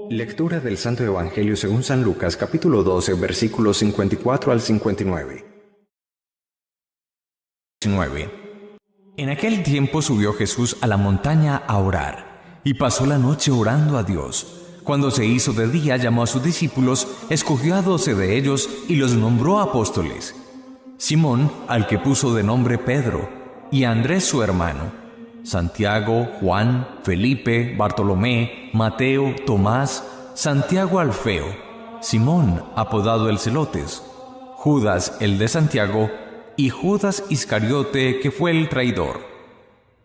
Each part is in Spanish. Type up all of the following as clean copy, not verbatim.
Lectura del Santo Evangelio según San Lucas, capítulo 12, versículos 54 al 59. 19. En aquel tiempo subió Jesús a la montaña a orar, y pasó la noche orando a Dios. Cuando se hizo de día, llamó a sus discípulos, escogió a 12 de ellos y los nombró apóstoles: Simón, al que puso de nombre Pedro, y a Andrés su hermano, Santiago, Juan, Felipe, Bartolomé, Mateo, Tomás, Santiago Alfeo, Simón, apodado el Celotes, Judas el de Santiago, y Judas Iscariote, que fue el traidor.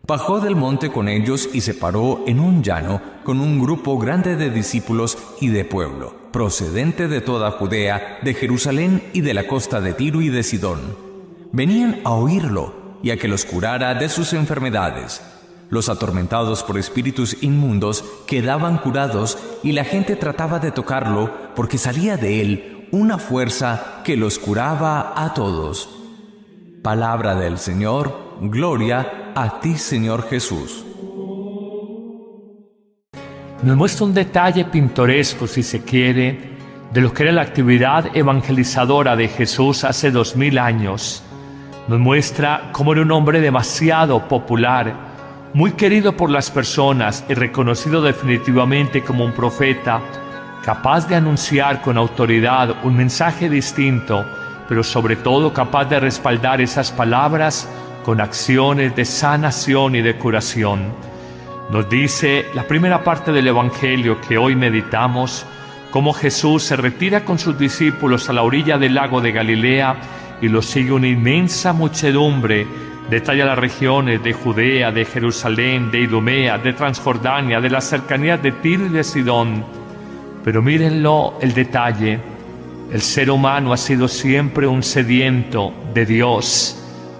Bajó del monte con ellos y se paró en un llano con un grupo grande de discípulos y de pueblo, procedente de toda Judea, de Jerusalén y de la costa de Tiro y de Sidón. Venían a oírlo y a que los curara de sus enfermedades. Los atormentados por espíritus inmundos quedaban curados y la gente trataba de tocarlo porque salía de él una fuerza que los curaba a todos. Palabra del Señor, gloria a ti, Señor Jesús. Nos muestra un detalle pintoresco, si se quiere, de lo que era la actividad evangelizadora de Jesús hace 2000 años. Nos muestra cómo era un hombre demasiado popular, muy querido por las personas y reconocido definitivamente como un profeta, capaz de anunciar con autoridad un mensaje distinto, pero sobre todo capaz de respaldar esas palabras con acciones de sanación y de curación. Nos dice la primera parte del Evangelio que hoy meditamos, cómo Jesús se retira con sus discípulos a la orilla del lago de Galilea y lo sigue una inmensa muchedumbre. Detalla las regiones de Judea, de Jerusalén, de Idumea, de Transjordania, de las cercanías de Tiro y de Sidón. Pero mírenlo el detalle. El ser humano ha sido siempre un sediento de Dios,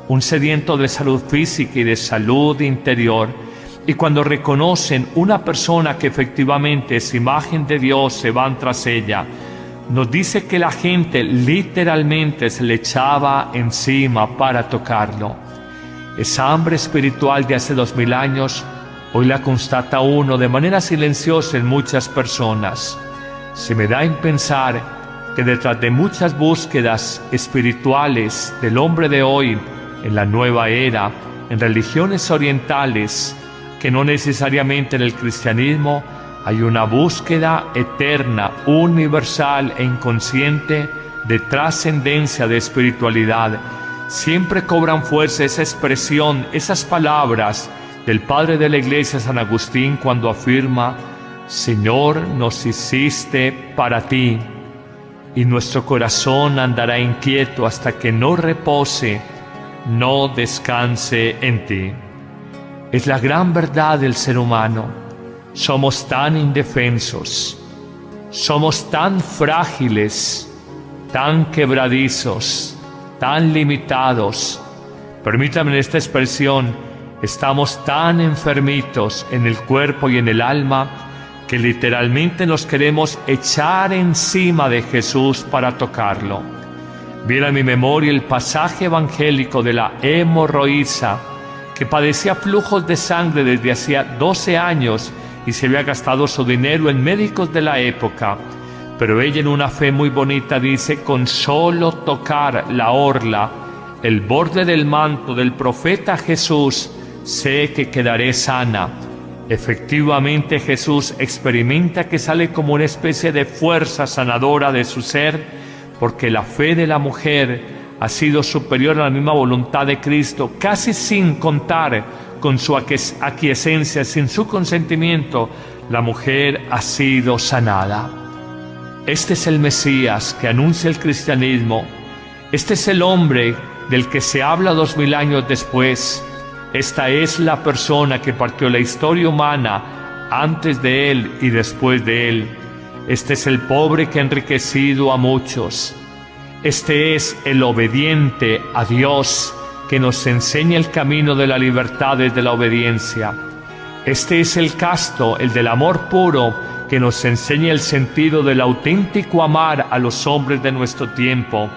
un sediento de salud física y de salud interior. Y cuando reconocen una persona que efectivamente es imagen de Dios, se van tras ella. Nos dice que la gente literalmente se le echaba encima para tocarlo. Esa hambre espiritual de hace 2000 años, hoy la constata uno de manera silenciosa en muchas personas. Se me da en pensar que detrás de muchas búsquedas espirituales del hombre de hoy, en la nueva era, en religiones orientales, que no necesariamente en el cristianismo, hay una búsqueda eterna, universal e inconsciente de trascendencia, de espiritualidad. Siempre cobran fuerza esa expresión, esas palabras del Padre de la Iglesia, San Agustín, cuando afirma: Señor, nos hiciste para ti, y nuestro corazón andará inquieto hasta que no repose, no descanse en ti. Es la gran verdad del ser humano. Somos tan indefensos, somos tan frágiles, tan quebradizos, tan limitados. Permítanme esta expresión, estamos tan enfermitos en el cuerpo y en el alma que literalmente nos queremos echar encima de Jesús para tocarlo. Viene a mi memoria el pasaje evangélico de la hemorroísa, que padecía flujos de sangre desde hacía 12 años y se había gastado su dinero en médicos de la época. Pero ella, en una fe muy bonita, dice: con solo tocar la orla, el borde del manto del profeta Jesús, sé que quedaré sana. Efectivamente, Jesús experimenta que sale como una especie de fuerza sanadora de su ser, porque la fe de la mujer ha sido superior a la misma voluntad de Cristo, casi sin contar con su aquiescencia, sin su consentimiento, la mujer ha sido sanada. Este es el Mesías que anuncia el cristianismo. Este es el hombre del que se habla 2000 años después. Esta es la persona que partió la historia humana antes de él y después de él. Este es el pobre que ha enriquecido a muchos. Este es el obediente a Dios que nos enseña el camino de la libertad desde la obediencia. Este es el casto, el del amor puro, que nos enseña el sentido del auténtico amar a los hombres de nuestro tiempo.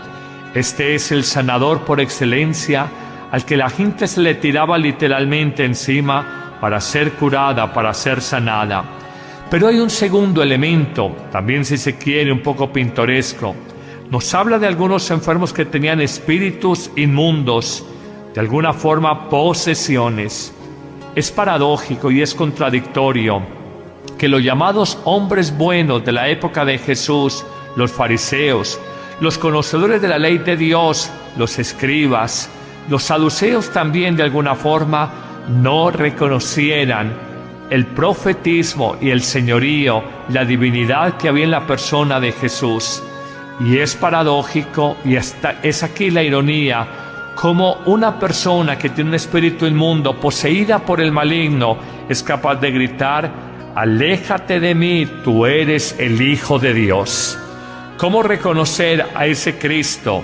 Este es el sanador por excelencia, al que la gente se le tiraba literalmente encima para ser curada, para ser sanada. Pero hay un segundo elemento, también si se quiere un poco pintoresco. Nos habla de algunos enfermos que tenían espíritus inmundos, de alguna forma posesiones. Es paradójico y es contradictorio que los llamados hombres buenos de la época de Jesús, los fariseos, los conocedores de la ley de Dios, los escribas, los saduceos también de alguna forma, no reconocieran el profetismo y el señorío, la divinidad que había en la persona de Jesús. Y es paradójico, y es aquí la ironía, como una persona que tiene un espíritu inmundo, poseída por el maligno, es capaz de gritar: aléjate de mí, tú eres el Hijo de Dios. ¿Cómo reconocer a ese Cristo?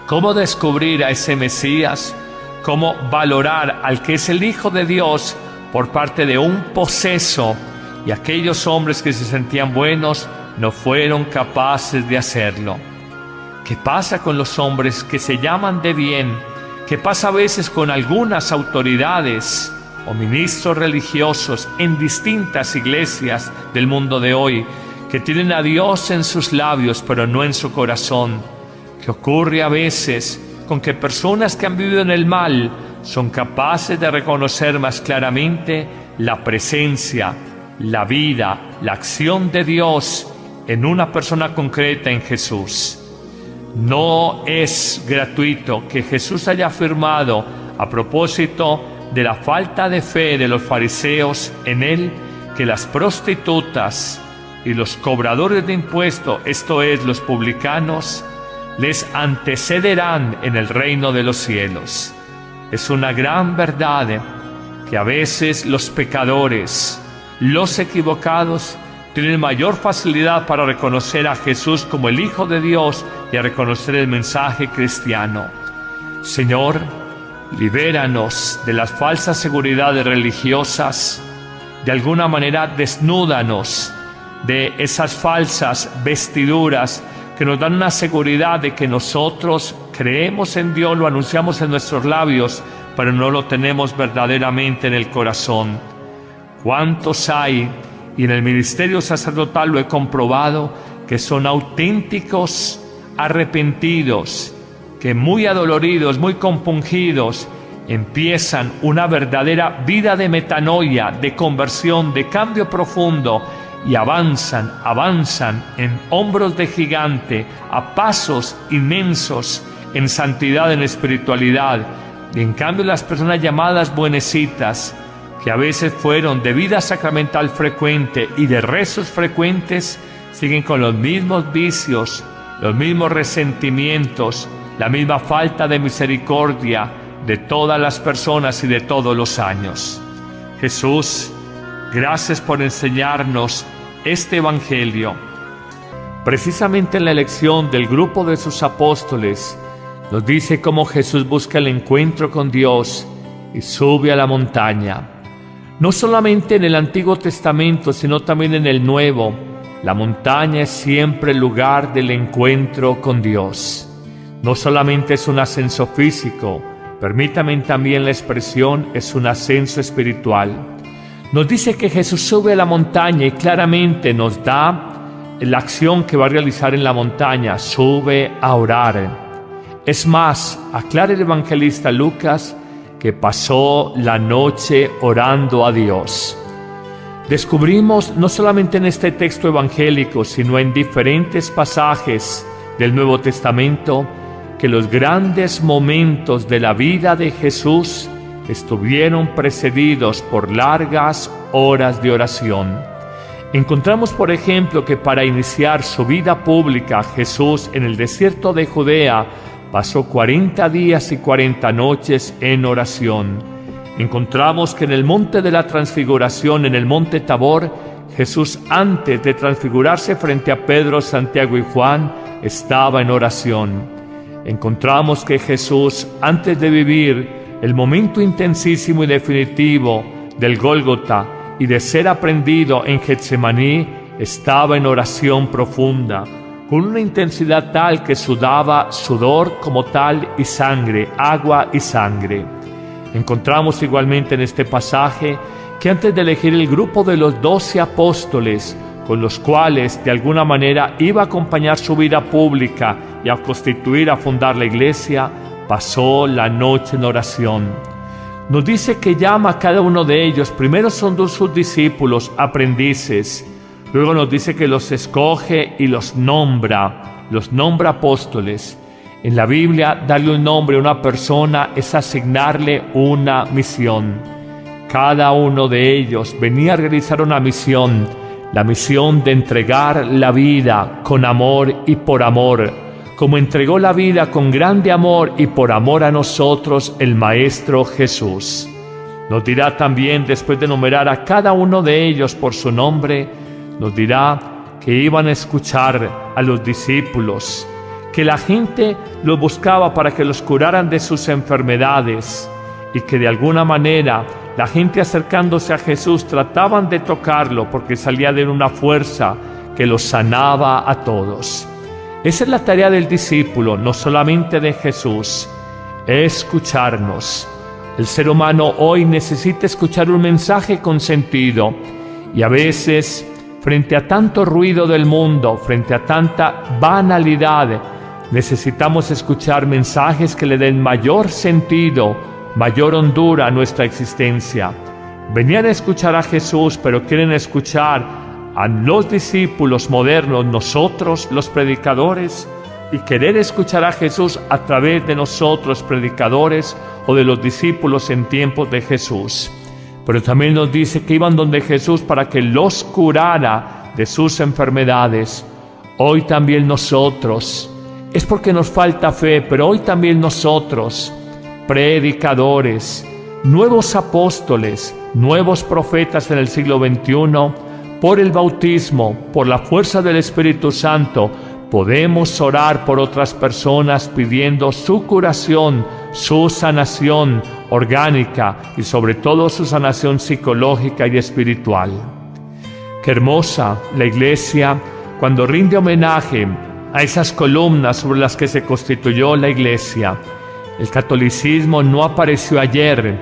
¿Cómo descubrir a ese Mesías? ¿Cómo valorar al que es el Hijo de Dios por parte de un poseso? Y aquellos hombres que se sentían buenos no fueron capaces de hacerlo. ¿Qué pasa con los hombres que se llaman de bien? ¿Qué pasa a veces con algunas autoridades o ministros religiosos en distintas iglesias del mundo de hoy, que tienen a Dios en sus labios pero no en su corazón? ¿Qué ocurre a veces con que personas que han vivido en el mal son capaces de reconocer más claramente la presencia, la vida, la acción de Dios en una persona concreta, en Jesús? No es gratuito que Jesús haya afirmado, a propósito de la falta de fe de los fariseos en él, que las prostitutas y los cobradores de impuestos, esto es, los publicanos, les antecederán en el reino de los cielos. Es una gran verdad que a veces los pecadores, los equivocados, tienen mayor facilidad para reconocer a Jesús como el Hijo de Dios y a reconocer el mensaje cristiano. Señor, libéranos de las falsas seguridades religiosas. De alguna manera, desnúdanos de esas falsas vestiduras que nos dan una seguridad de que nosotros creemos en Dios, lo anunciamos en nuestros labios, pero no lo tenemos verdaderamente en el corazón. ¿Cuántos hay? Y en el ministerio sacerdotal lo he comprobado, que son auténticos arrepentidos, que muy adoloridos, muy compungidos, empiezan una verdadera vida de metanoia, de conversión, de cambio profundo, y avanzan en hombros de gigante, a pasos inmensos, en santidad, en espiritualidad. Y en cambio las personas llamadas buenecitas, que a veces fueron de vida sacramental frecuente y de rezos frecuentes, siguen con los mismos vicios, los mismos resentimientos, la misma falta de misericordia de todas las personas y de todos los años. Jesús, gracias por enseñarnos este Evangelio. Precisamente en la elección del grupo de sus apóstoles, nos dice cómo Jesús busca el encuentro con Dios y sube a la montaña. No solamente en el Antiguo Testamento, sino también en el Nuevo, la montaña es siempre el lugar del encuentro con Dios. No solamente es un ascenso físico, permítame también la expresión, es un ascenso espiritual. Nos dice que Jesús sube a la montaña y claramente nos da la acción que va a realizar en la montaña: sube a orar. Es más, aclara el evangelista Lucas que pasó la noche orando a Dios. Descubrimos no solamente en este texto evangélico, sino en diferentes pasajes del Nuevo Testamento, que los grandes momentos de la vida de Jesús estuvieron precedidos por largas horas de oración. Encontramos, por ejemplo, que para iniciar su vida pública, Jesús en el desierto de Judea pasó 40 días y 40 noches en oración. Encontramos que en el monte de la transfiguración, en el monte Tabor, Jesús, antes de transfigurarse frente a Pedro, Santiago y Juan, estaba en oración. Encontramos que Jesús, antes de vivir el momento intensísimo y definitivo del Gólgota y de ser aprendido en Getsemaní, estaba en oración profunda, con una intensidad tal que sudaba sudor como tal y sangre, agua y sangre. Encontramos igualmente en este pasaje que antes de elegir el grupo de los 12 apóstoles, con los cuales de alguna manera iba a acompañar su vida pública y a constituir, a fundar la iglesia, pasó la noche en oración. Nos dice que llama a cada uno de ellos. Primero son sus discípulos, aprendices. Luego nos dice que los escoge y los nombra apóstoles. En la Biblia, darle un nombre a una persona es asignarle una misión. Cada uno de ellos venía a realizar una misión, la misión de entregar la vida con amor y por amor, como entregó la vida con grande amor y por amor a nosotros el Maestro Jesús. Nos dirá también, después de enumerar a cada uno de ellos por su nombre, nos dirá que iban a escuchar a los discípulos, que la gente los buscaba para que los curaran de sus enfermedades y que de alguna manera la gente acercándose a Jesús trataban de tocarlo porque salía de él una fuerza que los sanaba a todos. Esa es la tarea del discípulo, no solamente de Jesús, escucharnos. El ser humano hoy necesita escuchar un mensaje con sentido y a veces, frente a tanto ruido del mundo, frente a tanta banalidad, necesitamos escuchar mensajes que le den mayor sentido, mayor hondura a nuestra existencia. Venían a escuchar a Jesús, pero quieren escuchar a los discípulos modernos, nosotros los predicadores, y querer escuchar a Jesús a través de nosotros predicadores o de los discípulos en tiempos de Jesús. Pero también nos dice que iban donde Jesús para que los curara de sus enfermedades. Hoy también nosotros, es porque nos falta fe, pero hoy también nosotros, predicadores, nuevos apóstoles, nuevos profetas en el siglo XXI, por el bautismo, por la fuerza del Espíritu Santo, podemos orar por otras personas pidiendo su curación, su sanación orgánica y sobre todo su sanación psicológica y espiritual. Qué hermosa la iglesia cuando rinde homenaje a esas columnas sobre las que se constituyó la iglesia. El catolicismo no apareció ayer,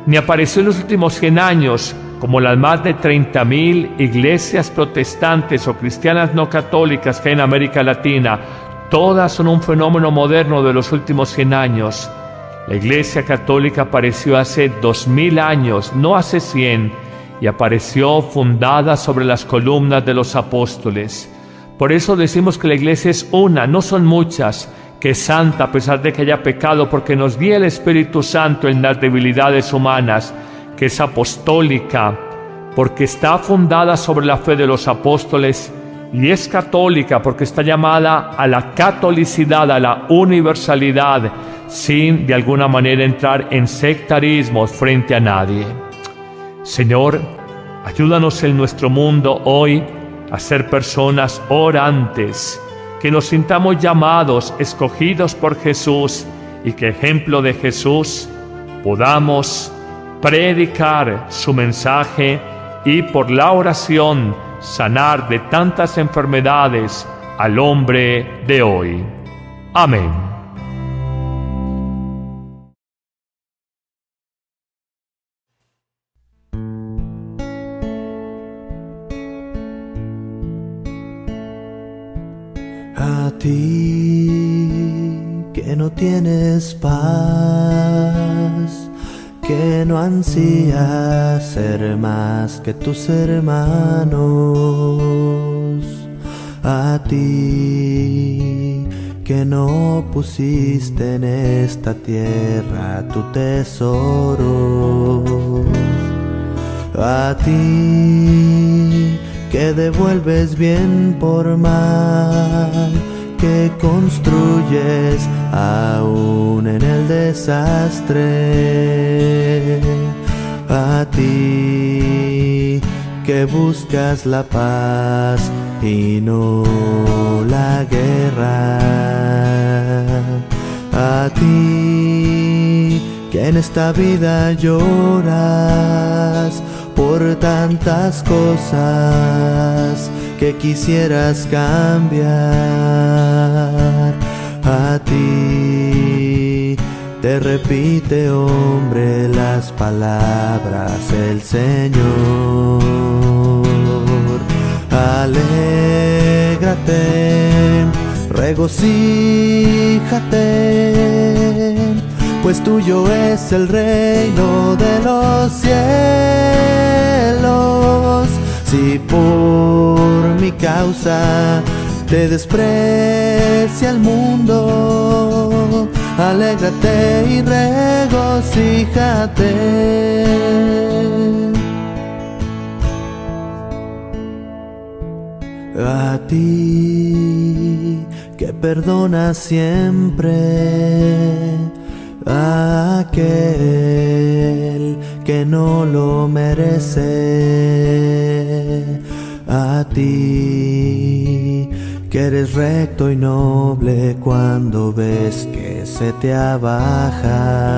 ni apareció en los últimos 100 años, como las más de 30.000 iglesias protestantes o cristianas no católicas que hay en América Latina. Todas son un fenómeno moderno de los últimos 100 años. La Iglesia Católica apareció hace 2000 años, no hace 100, y apareció fundada sobre las columnas de los apóstoles. Por eso decimos que la Iglesia es una, no son muchas, que es santa a pesar de que haya pecado, porque nos guía el Espíritu Santo en las debilidades humanas, que es apostólica, porque está fundada sobre la fe de los apóstoles, y es católica porque está llamada a la catolicidad, a la universalidad, sin de alguna manera entrar en sectarismos frente a nadie. Señor, ayúdanos en nuestro mundo hoy a ser personas orantes, que nos sintamos llamados, escogidos por Jesús, y que ejemplo de Jesús podamos predicar su mensaje y por la oración sanar de tantas enfermedades al hombre de hoy. Amén. A ti que no tienes paz, que no ansías ser más que tus hermanos, a ti que no pusiste en esta tierra tu tesoro, a ti que devuelves bien por mal, que construyes aún en el desastre, a ti que buscas la paz y no la guerra, a ti que en esta vida lloras por tantas cosas que quisieras cambiar, a ti te repite, hombre, las palabras el Señor. Alégrate, regocíjate, pues tuyo es el reino de los cielos. Si por mi causa te desprecia el mundo, alégrate y regocíjate. A ti que perdonas siempre, a aquel que no lo merece, a ti que eres recto y noble cuando ves que se te abaja,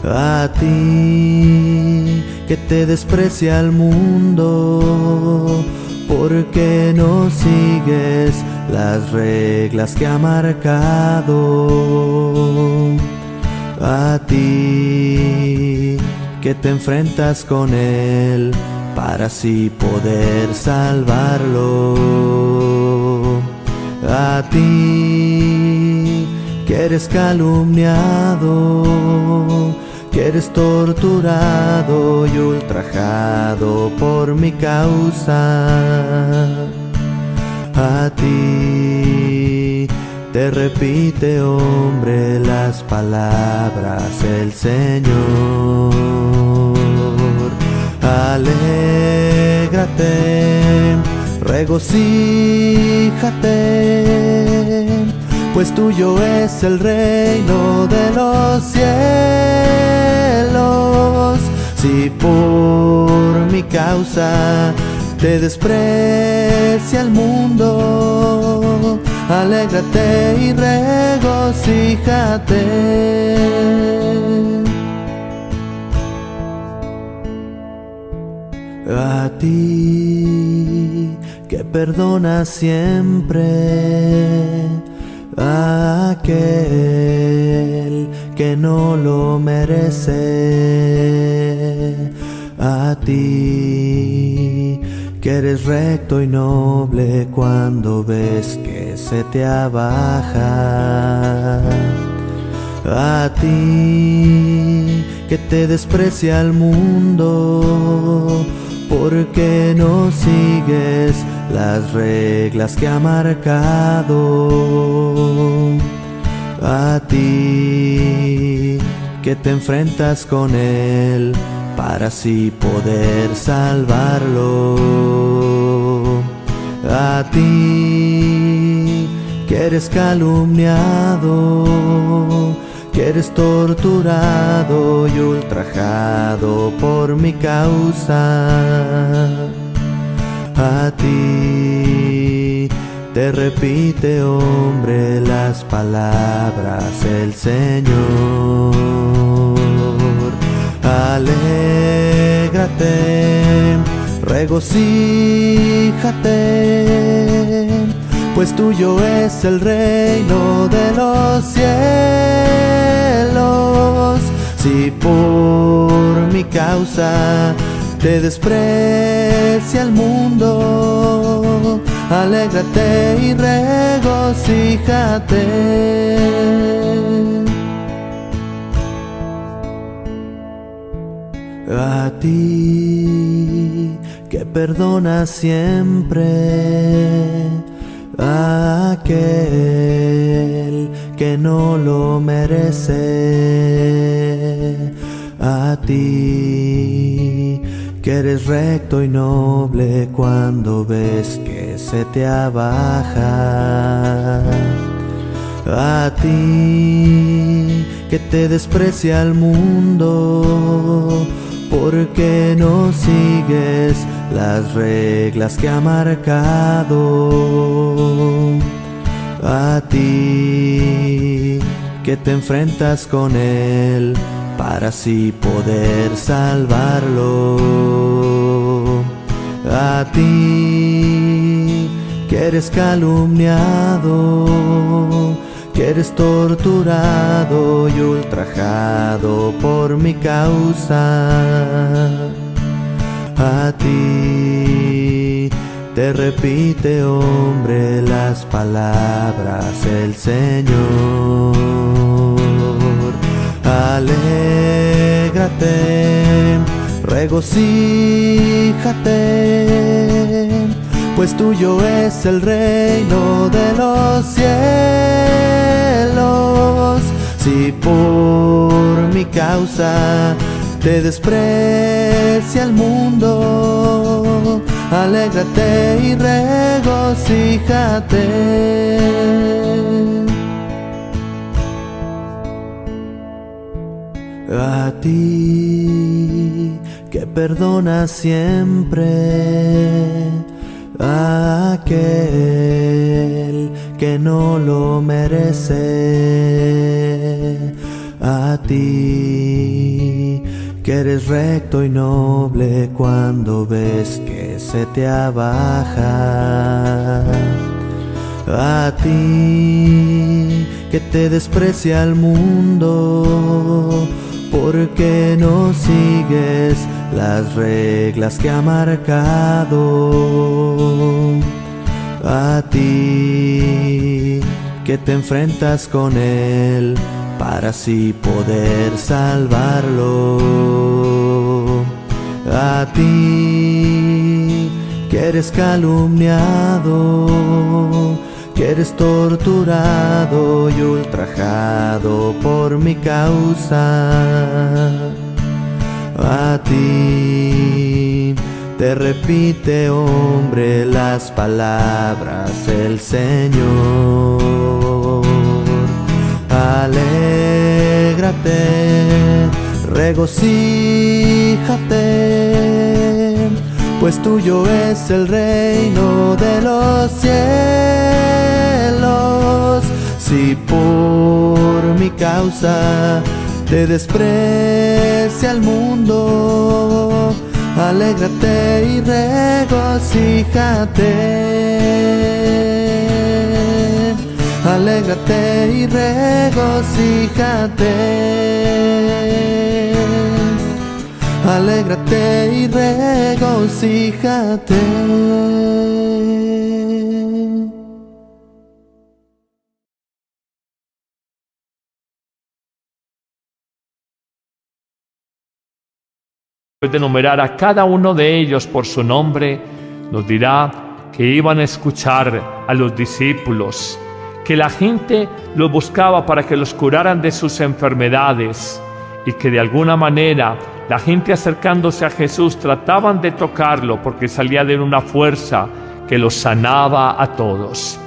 a ti que te desprecia el mundo porque no sigues las reglas que ha marcado, a ti que te enfrentas con él para así poder salvarlo, a ti que eres calumniado, que eres torturado y ultrajado por mi causa, a ti te repite, hombre, las palabras el Señor. Alégrate, regocíjate, pues tuyo es el reino de los cielos. Si por mi causa te desprecia el mundo, alégrate y regocíjate. A ti que perdonas siempre, a aquel que no lo merece, a ti que eres recto y noble cuando ves que se te abaja, a ti que te desprecia el mundo porque no sigues las reglas que ha marcado, a ti que te enfrentas con él para así poder salvarlo, a ti que eres calumniado, que eres torturado y ultrajado por mi causa, a ti te repite, hombre, las palabras el Señor. Alégrate, regocíjate, pues tuyo es el reino de los cielos. Si por mi causa te desprecia el mundo, alégrate y regocíjate. A ti que perdonas siempre, a aquel que no lo merece, a ti que eres recto y noble cuando ves que se te abaja, a ti que te desprecia el mundo porque no sigues las reglas que ha marcado, a ti que te enfrentas con él para así poder salvarlo, a ti que eres calumniado, que que eres torturado y ultrajado por mi causa. A ti te repite, hombre, las palabras el Señor. Alégrate, regocíjate, pues tuyo es el reino de los cielos. Si por mi causa te desprecia el mundo, alégrate y regocíjate. A ti que perdona siempre a aquel que no lo merece. A ti que eres recto y noble cuando ves que se te abaja. A ti que te desprecia el mundo porque no sigues las reglas que ha marcado. A ti que te enfrentas con él para así poder salvarlo. A ti que eres calumniado, que eres torturado y ultrajado por mi causa. A ti te repite, hombre, las palabras el Señor. Alégrate, regocíjate, pues tuyo es el reino de los cielos. Si por mi causa te desprecia el mundo, alégrate y regocíjate. Alégrate y regocíjate. Alégrate y regocíjate. Después de enumerar a cada uno de ellos por su nombre, nos dirá que iban a escuchar a los discípulos, que la gente los buscaba para que los curaran de sus enfermedades y que de alguna manera la gente acercándose a Jesús trataban de tocarlo porque salía de una fuerza que los sanaba a todos.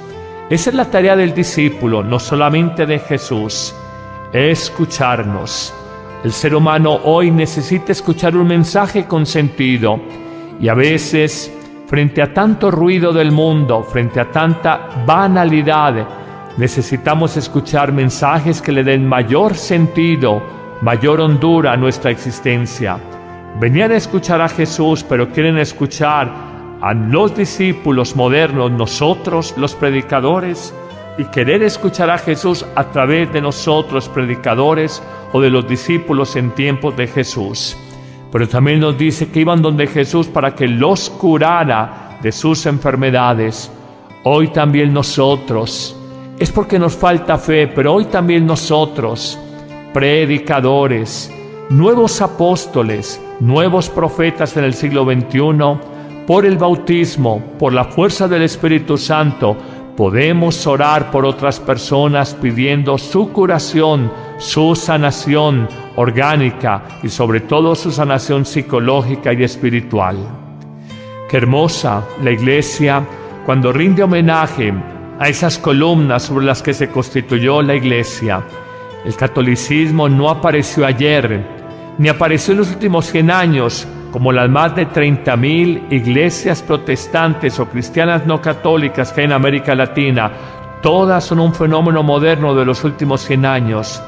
Esa es la tarea del discípulo, no solamente de Jesús, escucharnos. El ser humano hoy necesita escuchar un mensaje con sentido y a veces, frente a tanto ruido del mundo, frente a tanta banalidad, necesitamos escuchar mensajes que le den mayor sentido, mayor hondura a nuestra existencia. Venían a escuchar a Jesús, pero quieren escuchar a los discípulos modernos, nosotros los predicadores, y querer escuchar a Jesús a través de nosotros, predicadores, o de los discípulos en tiempos de Jesús. Pero también nos dice que iban donde Jesús para que los curara de sus enfermedades. Hoy también nosotros, es porque nos falta fe, pero hoy también nosotros, predicadores, nuevos apóstoles, nuevos profetas en el siglo XXI, por el bautismo, por la fuerza del Espíritu Santo, podemos orar por otras personas pidiendo su curación, su sanación orgánica y sobre todo su sanación psicológica y espiritual. Qué hermosa la Iglesia cuando rinde homenaje a esas columnas sobre las que se constituyó la Iglesia. El catolicismo no apareció ayer, ni apareció en los últimos 100 años, como las más de 30.000 iglesias protestantes o cristianas no católicas que hay en América Latina. Todas son un fenómeno moderno de los últimos 100 años.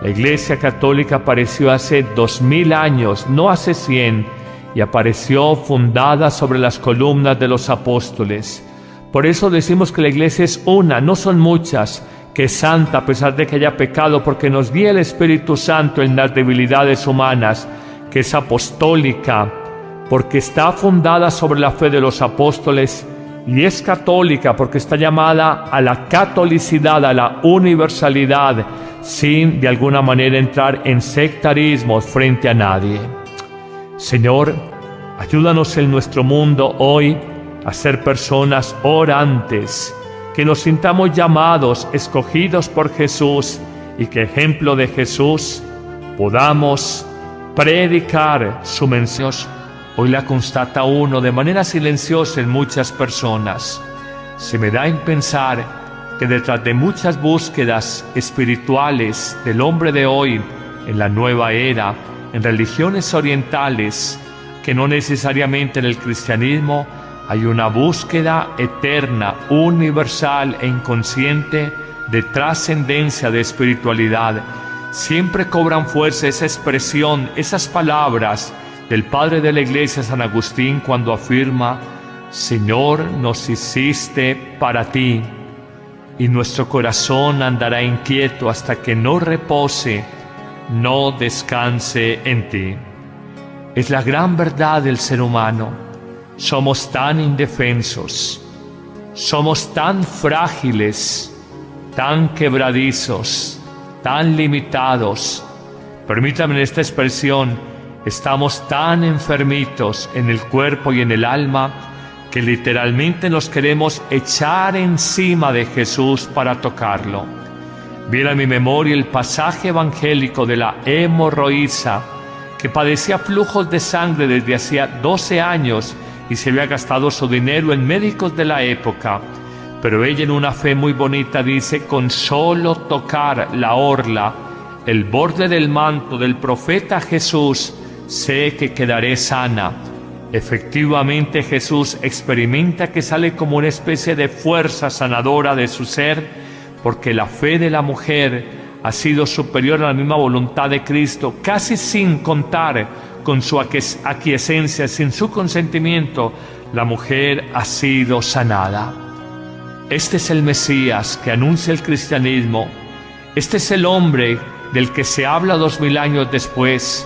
La Iglesia Católica apareció hace 2000 años, no hace 100, y apareció fundada sobre las columnas de los apóstoles. Por eso decimos que la Iglesia es una, no son muchas, que es santa a pesar de que haya pecado, porque nos guía el Espíritu Santo en las debilidades humanas, que es apostólica, porque está fundada sobre la fe de los apóstoles, y es católica porque está llamada a la catolicidad, a la universalidad, sin de alguna manera entrar en sectarismos frente a nadie. Señor, ayúdanos en nuestro mundo hoy a ser personas orantes, que nos sintamos llamados, escogidos por Jesús, y que ejemplo de Jesús podamos predicar su mensaje. Hoy la constata uno de manera silenciosa en muchas personas. Se me da en pensar que detrás de muchas búsquedas espirituales del hombre de hoy, en la nueva era, en religiones orientales, que no necesariamente en el cristianismo, hay una búsqueda eterna, universal e inconsciente de trascendencia, de espiritualidad. Siempre cobran fuerza esa expresión, esas palabras del Padre de la Iglesia, San Agustín, cuando afirma: Señor, nos hiciste para ti, y nuestro corazón andará inquieto hasta que no repose, no descanse en ti. Es la gran verdad del ser humano. Somos tan indefensos, somos tan frágiles, tan quebradizos, tan limitados. Permítanme esta expresión: estamos tan enfermitos en el cuerpo y en el alma que literalmente nos queremos echar encima de Jesús para tocarlo. Viene a mi memoria el pasaje evangélico de la hemorroísa, que padecía flujos de sangre desde hacía 12 años y se había gastado su dinero en médicos de la época. Pero ella, en una fe muy bonita, dice: con solo tocar la orla, el borde del manto del profeta Jesús, sé que quedaré sana. Efectivamente, Jesús experimenta que sale como una especie de fuerza sanadora de su ser, porque la fe de la mujer ha sido superior a la misma voluntad de Cristo, casi sin contar con su aquiescencia, sin su consentimiento. La mujer ha sido sanada. Este es el Mesías que anuncia el cristianismo. Este es el hombre del que se habla 2000 años después.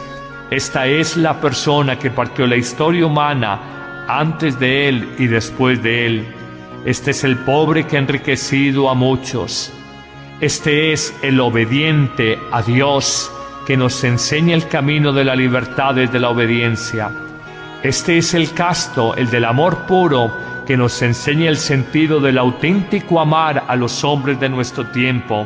Esta es la persona que partió la historia humana antes de él y después de él. Este es el pobre que ha enriquecido a muchos. Este es el obediente a Dios que nos enseña el camino de la libertad desde la obediencia. Este es el casto, el del amor puro, que nos enseña el sentido del auténtico amar a los hombres de nuestro tiempo.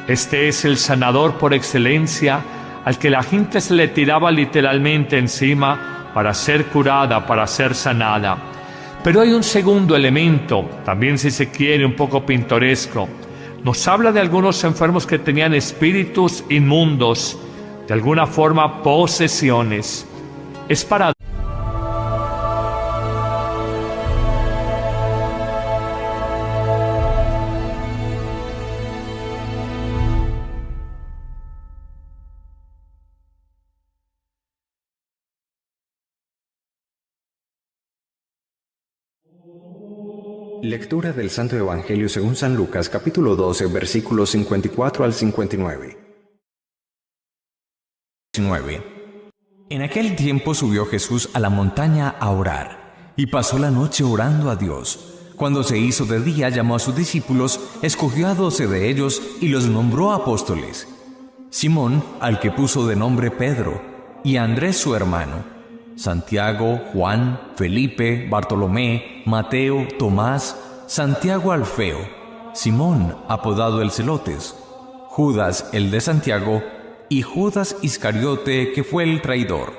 Este es el sanador por excelencia, al que la gente se le tiraba literalmente encima para ser curada, para ser sanada. Pero hay un segundo elemento, también si se quiere un poco pintoresco. Nos habla de algunos enfermos que tenían espíritus inmundos, de alguna forma posesiones. Es para Lectura del Santo Evangelio según San Lucas, capítulo 12, versículos 54 al 59. 19. En aquel tiempo subió Jesús a la montaña a orar, y pasó la noche orando a Dios. Cuando se hizo de día, llamó a sus discípulos, escogió a 12 de ellos y los nombró apóstoles: Simón, al que puso de nombre Pedro, y a Andrés su hermano, Santiago, Juan, Felipe, Bartolomé, Mateo, Tomás, Santiago Alfeo, Simón, apodado el Celotes, Judas el de Santiago, y Judas Iscariote, que fue el traidor.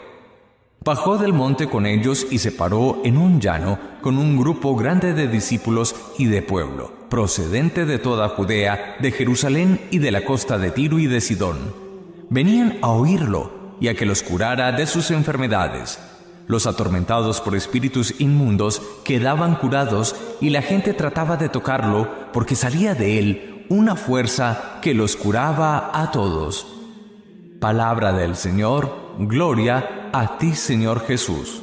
Bajó del monte con ellos y se paró en un llano con un grupo grande de discípulos y de pueblo, procedente de toda Judea, de Jerusalén y de la costa de Tiro y de Sidón. Venían a oírlo y a que los curara de sus enfermedades. Los atormentados por espíritus inmundos quedaban curados y la gente trataba de tocarlo porque salía de él una fuerza que los curaba a todos. Palabra del Señor, gloria a ti, Señor Jesús.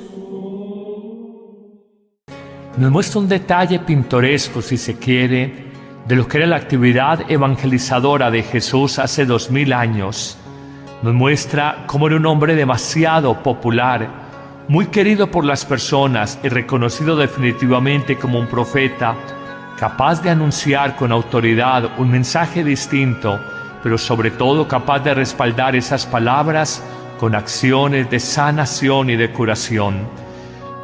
Nos muestra un detalle pintoresco, si se quiere, de lo que era la actividad evangelizadora de Jesús hace 2000 años. Nos muestra cómo era un hombre demasiado popular, muy querido por las personas y reconocido definitivamente como un profeta, capaz de anunciar con autoridad un mensaje distinto, pero sobre todo capaz de respaldar esas palabras con acciones de sanación y de curación.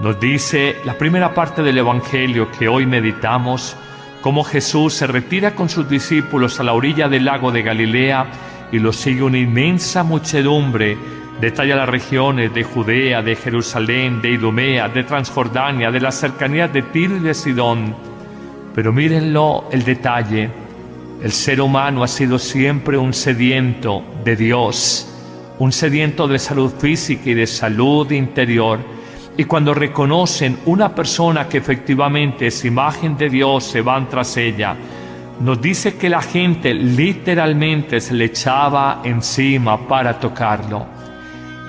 Nos dice la primera parte del Evangelio que hoy meditamos, cómo Jesús se retira con sus discípulos a la orilla del lago de Galilea y lo sigue una inmensa muchedumbre. Detalla las regiones de Judea, de Jerusalén, de Idumea, de Transjordania, de las cercanías de Tiro y de Sidón. Pero mírenlo el detalle, el ser humano ha sido siempre un sediento de Dios, un sediento de salud física y de salud interior. Y cuando reconocen una persona que efectivamente es imagen de Dios, se van tras ella. Nos dice que la gente literalmente se le echaba encima para tocarlo.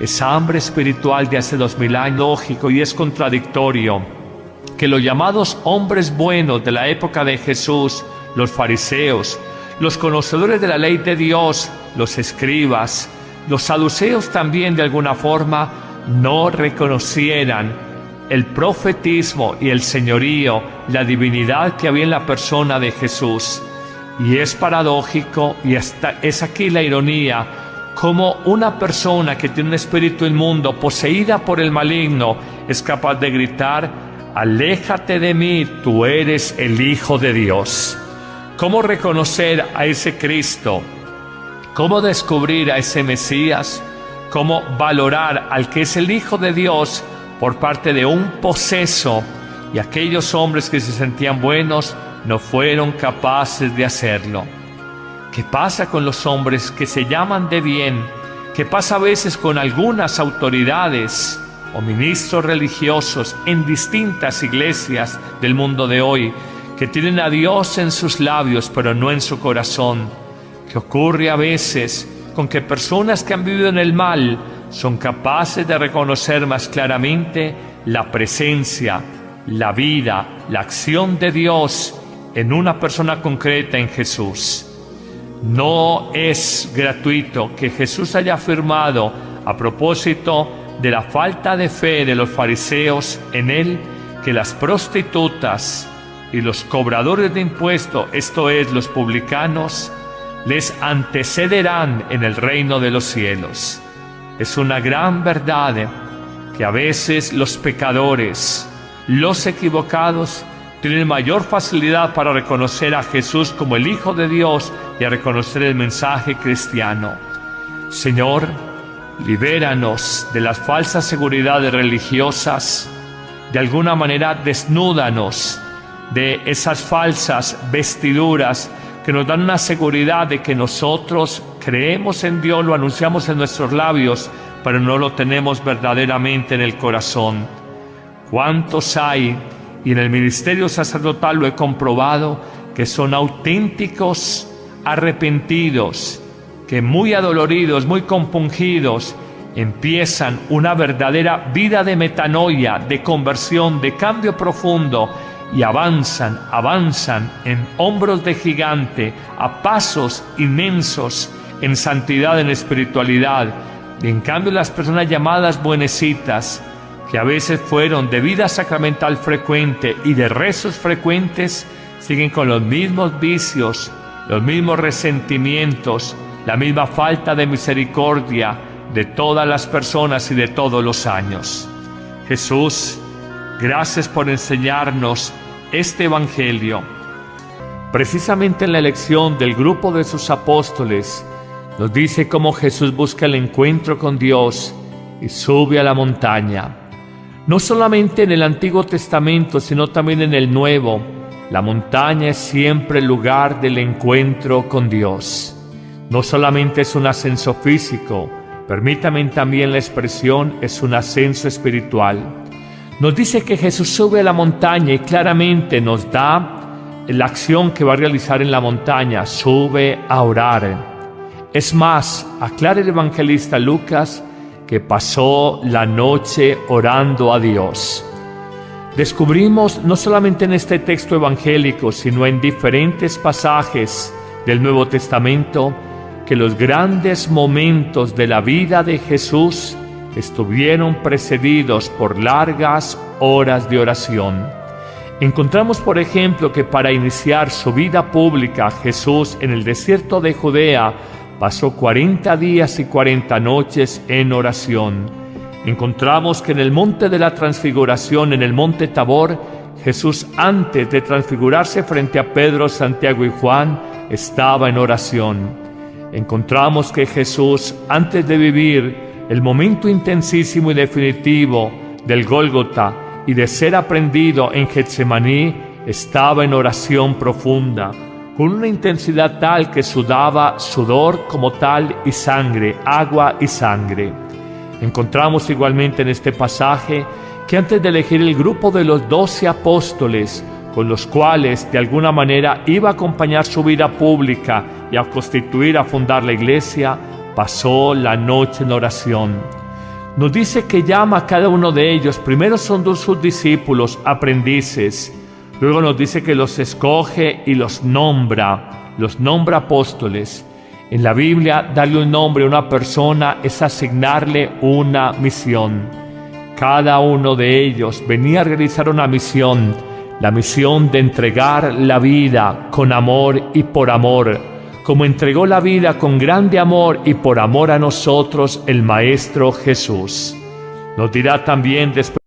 Esa hambre espiritual de hace 2000 años, lógico y es contradictorio, que los llamados hombres buenos de la época de Jesús, los fariseos, los conocedores de la ley de Dios, los escribas, los saduceos también de alguna forma, no reconocieran el profetismo y el señorío, la divinidad que había en la persona de Jesús. Y es paradójico, y es aquí la ironía, como una persona que tiene un espíritu inmundo, poseída por el maligno, es capaz de gritar: aléjate de mí, tú eres el Hijo de Dios. ¿Cómo reconocer a ese Cristo? ¿Cómo descubrir a ese Mesías? ¿Cómo valorar al que es el Hijo de Dios por parte de un poseso? Y aquellos hombres que se sentían buenos no fueron capaces de hacerlo. ¿Qué pasa con los hombres que se llaman de bien? ¿Qué pasa a veces con algunas autoridades o ministros religiosos en distintas iglesias del mundo de hoy, que tienen a Dios en sus labios pero no en su corazón? ¿Qué ocurre a veces con que personas que han vivido en el mal son capaces de reconocer más claramente la presencia, la vida, la acción de Dios en una persona concreta, en Jesús? No es gratuito que Jesús haya afirmado a propósito de la falta de fe de los fariseos en él, que las prostitutas y los cobradores de impuestos, esto es, los publicanos, les antecederán en el reino de los cielos. Es una gran verdad que a veces los pecadores, los equivocados, tienen mayor facilidad para reconocer a Jesús como el Hijo de Dios y a reconocer el mensaje cristiano. Señor, libéranos de las falsas seguridades religiosas, de alguna manera desnúdanos de esas falsas vestiduras que nos dan una seguridad de que nosotros creemos en Dios, lo anunciamos en nuestros labios, pero no lo tenemos verdaderamente en el corazón. ¿Cuántos hay? Y en el ministerio sacerdotal lo he comprobado, que son auténticos arrepentidos, que muy adoloridos, muy compungidos, empiezan una verdadera vida de metanoia, de conversión, de cambio profundo, y avanzan en hombros de gigante, a pasos inmensos, en santidad, en espiritualidad. Y en cambio las personas llamadas buenecitas, que a veces fueron de vida sacramental frecuente y de rezos frecuentes, siguen con los mismos vicios, los mismos resentimientos, la misma falta de misericordia de todas las personas y de todos los años. Jesús, gracias por enseñarnos este Evangelio. Precisamente en la elección del grupo de sus apóstoles, nos dice cómo Jesús busca el encuentro con Dios y sube a la montaña. No solamente en el Antiguo Testamento, sino también en el Nuevo, la montaña es siempre el lugar del encuentro con Dios. No solamente es un ascenso físico, permítame también la expresión, es un ascenso espiritual. Nos dice que Jesús sube a la montaña y claramente nos da la acción que va a realizar en la montaña, sube a orar. Es más, aclara el evangelista Lucas que pasó la noche orando a Dios. descubrimos no solamente en este texto evangélico, sino en diferentes pasajes del Nuevo Testamento, que los grandes momentos de la vida de Jesús estuvieron precedidos por largas horas de oración. Encontramos, por ejemplo, que para iniciar su vida pública, Jesús en el desierto de Judea pasó 40 días y 40 noches en oración. Encontramos que en el monte de la transfiguración, en el monte Tabor, Jesús, antes de transfigurarse frente a Pedro, Santiago y Juan, estaba en oración. Encontramos que Jesús, antes de vivir el momento intensísimo y definitivo del Gólgota y de ser aprendido en Getsemaní, estaba en oración profunda, con una intensidad tal que sudaba sudor como tal y sangre, agua y sangre. Encontramos igualmente en este pasaje que antes de elegir el grupo de los 12 apóstoles, con los cuales de alguna manera iba a acompañar su vida pública y a constituir, a fundar la iglesia, pasó la noche en oración. Nos dice que llama a cada uno de ellos. Primero son sus discípulos, aprendices. Luego nos dice que los escoge y los nombra apóstoles. En la Biblia, darle un nombre a una persona es asignarle una misión. Cada uno de ellos venía a realizar una misión, la misión de entregar la vida con amor y por amor, como entregó la vida con grande amor y por amor a nosotros el Maestro Jesús. Nos dirá también después